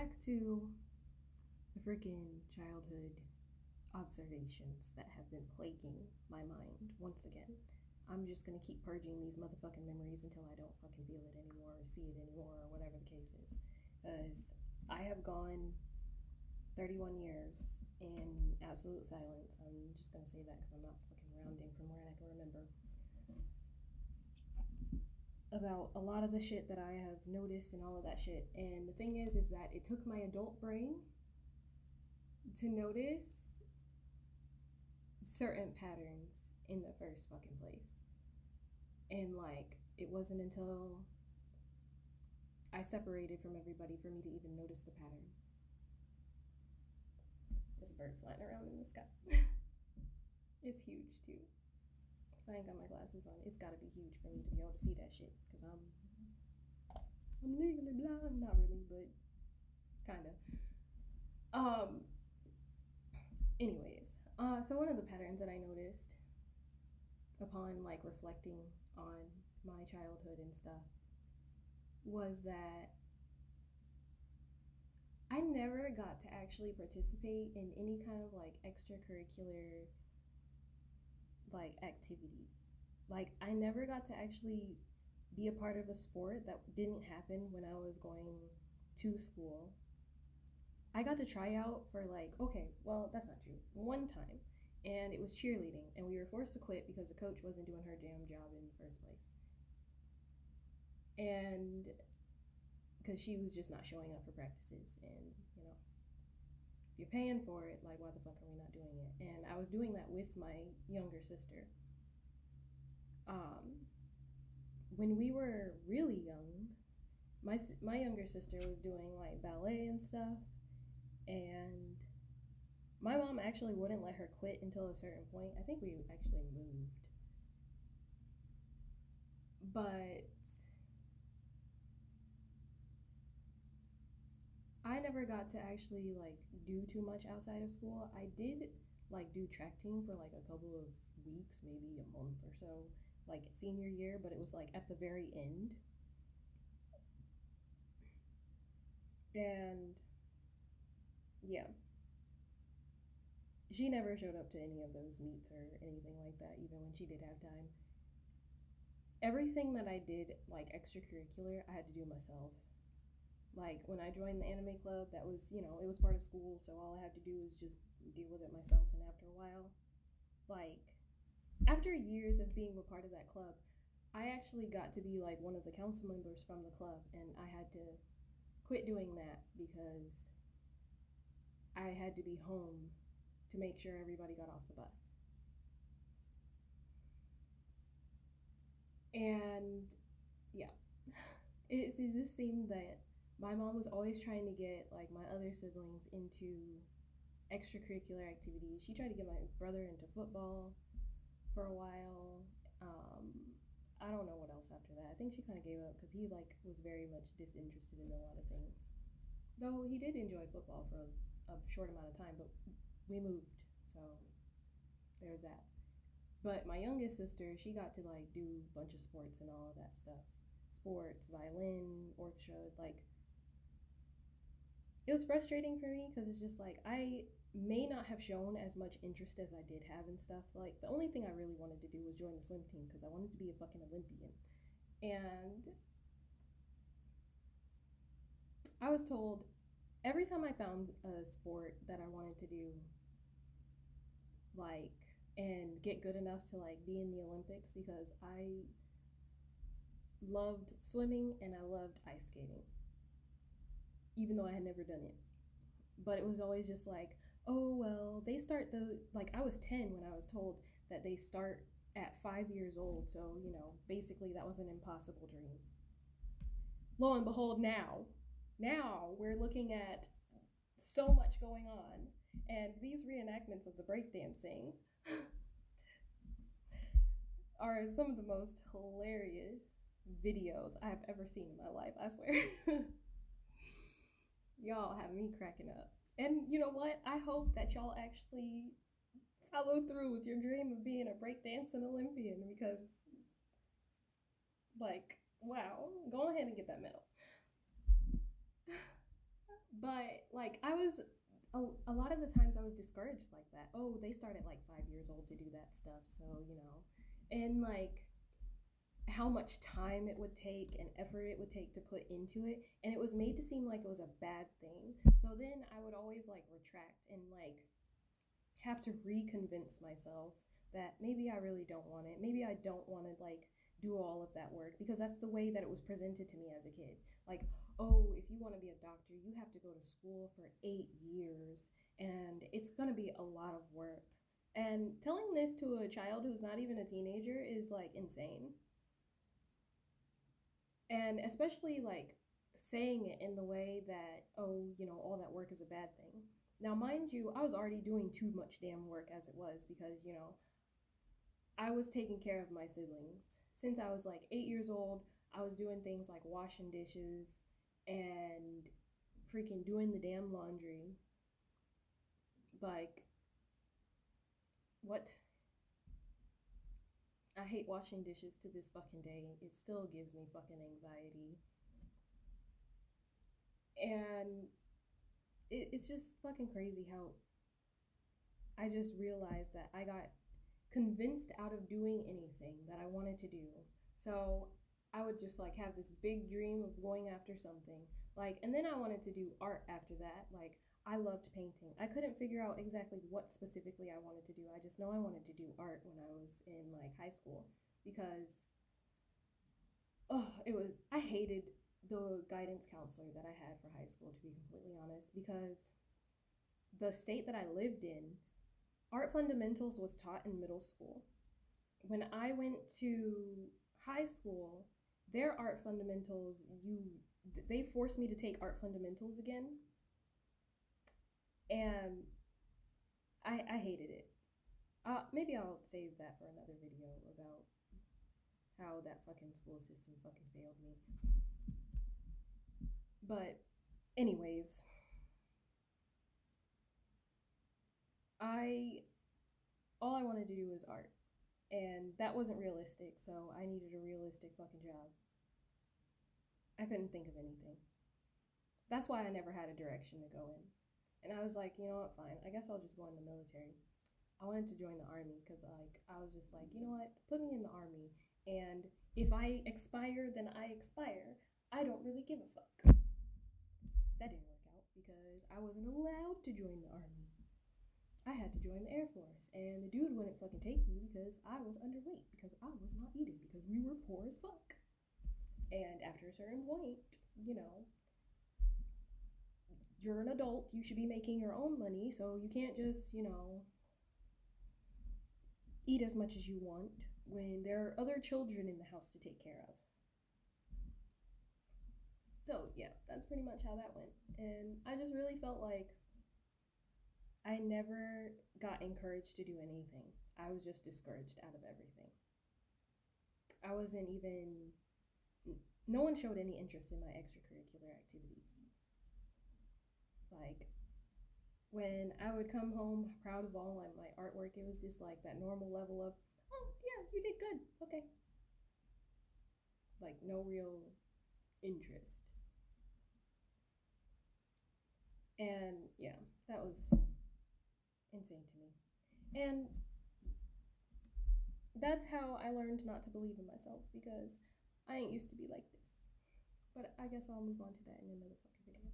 back to the freaking childhood observations that have been plaguing my mind once again. I'm just gonna keep purging these motherfucking memories until I don't fucking feel it anymore or see it anymore or whatever the case is. Because I have gone 31 years in absolute silence. I'm just gonna say that because I'm not fucking rounding from where I can remember. About a lot of the shit that I have noticed and all of that shit. And the thing is that it took my adult brain to notice certain patterns in the first fucking place. And like, it wasn't until I separated from everybody for me to even notice the pattern. There's a bird flying around in the sky. It's huge too. So I ain't got my glasses on. It's gotta be huge for me to be able to see that shit. Cause I'm legally blind. Not really, but kinda. Um. Anyways, so one of the patterns that I noticed upon like reflecting on my childhood and stuff was that I never got to actually participate in any kind of like extracurricular like activity. Like I never got to actually be a part of a sport that didn't happen when I was going to school. I got to try out for like, okay, well, that's not true. One time, and it was cheerleading, and we were forced to quit because the coach wasn't doing her damn job in the first place. And because she was just not showing up for practices, and if you're paying for it, like, why the fuck are we not doing it? And I was doing that with my younger sister. Um, when we were really young, my younger sister was doing like ballet and stuff, and my mom actually wouldn't let her quit until a certain point. I think we actually moved. But I never got to actually like do too much outside of school. I did like do track team for like a couple of weeks, maybe a month or so, like senior year, but it was like at the very end. And yeah, she never showed up to any of those meets or anything like that, even when she did have time. Everything that I did, like extracurricular, I had to do myself. Like when I joined the anime club, that was, it was part of school, so all I had to do was just deal with it myself. And after a while, like after years of being a part of that club, I actually got to be like one of the council members from the club, and I had to quit doing that because I had to be home to make sure everybody got off the bus. And yeah, it just seemed that my mom was always trying to get like my other siblings into extracurricular activities. She tried to get my brother into football for a while. Um, I don't know what else after that. I think she kind of gave up because he like was very much disinterested in a lot of things. Though he did enjoy football for a short amount of time, but we moved, so there's that. But my youngest sister, she got to like do a bunch of sports and all of that stuff. Sports, violin, orchestra, like it was frustrating for me because it's just like I may not have shown as much interest as I did have and stuff. Like the only thing I really wanted to do was join the swim team because I wanted to be a fucking Olympian. And I was told every time I found a sport that I wanted to do, like, and get good enough to like be in the Olympics, because I loved swimming and I loved ice skating, even though I had never done it. But it was always just like, oh well, they start the like I was 10 when I was told that they start at 5 years old, so basically that was an impossible dream. Lo and behold, now we're looking at so much going on, and these reenactments of the breakdancing are some of the most hilarious videos I've ever seen in my life, I swear. Y'all have me cracking up. And you know what? I hope that y'all actually follow through with your dream of being a breakdancing Olympian because, like, wow, go ahead and get that medal. But like I was a lot of the times I was discouraged like that. Oh, they start at like 5 years old to do that stuff, so and like how much time it would take and effort it would take to put into it, and it was made to seem like it was a bad thing. So then I would always like retract and like have to reconvince myself that maybe I really don't want it. Maybe I don't want to like do all of that work because that's the way that it was presented to me as a kid. Like, oh, if you want to be a doctor, you have to go to school for 8 years and it's going to be a lot of work. And telling this to a child who's not even a teenager is like insane. And especially like saying it in the way that, oh, all that work is a bad thing. Now, mind you, I was already doing too much damn work as it was because, I was taking care of my siblings. Since I was like 8 years old, I was doing things like washing dishes and freaking doing the damn laundry. Like, what? I hate washing dishes to this fucking day. It still gives me fucking anxiety. And it's just fucking crazy how I just realized that I got convinced out of doing anything that I wanted to do. So I would just like have this big dream of going after something. Like, and then I wanted to do art after that. Like, I loved painting. I couldn't figure out exactly what specifically I wanted to do. I just know I wanted to do art when I was in like high school because I hated the guidance counselor that I had for high school, to be completely honest, because the state that I lived in, art fundamentals was taught in middle school. When I went to high school, their art fundamentals, they forced me to take art fundamentals again, and I hated it. Maybe I'll save that for another video about how that fucking school system fucking failed me. But anyways, I all I wanted to do was art, and that wasn't realistic. So I needed a realistic fucking job. I couldn't think of anything. That's why I never had a direction to go in. And I was like, you know what, fine. I guess I'll just go in the military. I wanted to join the army because like I was just like, you know what, put me in the army, and if I expire, then I expire. I don't really give a fuck. That didn't work out because I wasn't allowed to join the army. I had to join the Air Force, and the dude wouldn't fucking take me because I was underweight because I was not eating because we were poor as fuck. And after a certain point, you know, you're an adult, you should be making your own money, so you can't just, eat as much as you want when there are other children in the house to take care of. So, yeah, that's pretty much how that went. And I just really felt like I never got encouraged to do anything. I was just discouraged out of everything. I wasn't even, no one showed any interest in my extracurricular activities. Like, when I would come home proud of all my artwork, it was just like that normal level of, oh, yeah, you did good. Okay. Like, no real interest. And yeah, that was insane to me. And that's how I learned not to believe in myself because I ain't used to be like this. But I guess I'll move on to that in another fucking video.